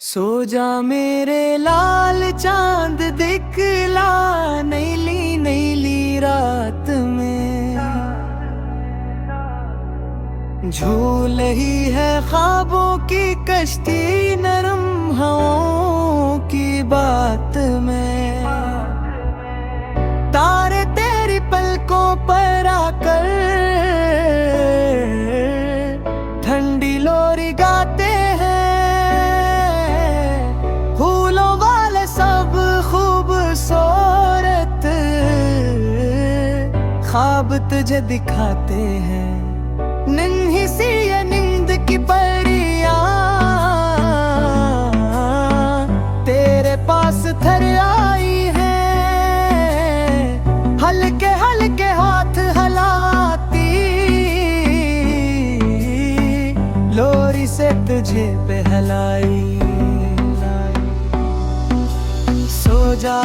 सो जा मेरे लाल चांद दिखला नीली नीली रात में झूल ही है ख्वाबों की कश्ती नरम हवाओं की बात में तारे तेरी पलकों पर आकर ठंडी लोरी गाते हैं फूलों वाले सब खूबसूरत ख्वाब तुझे दिखाते हैं नन्ही सी ये नींद की परियां तेरे पास थर आई है हल्के हल्के हाथ हलाती लोरी से तुझे बहलाई सो जा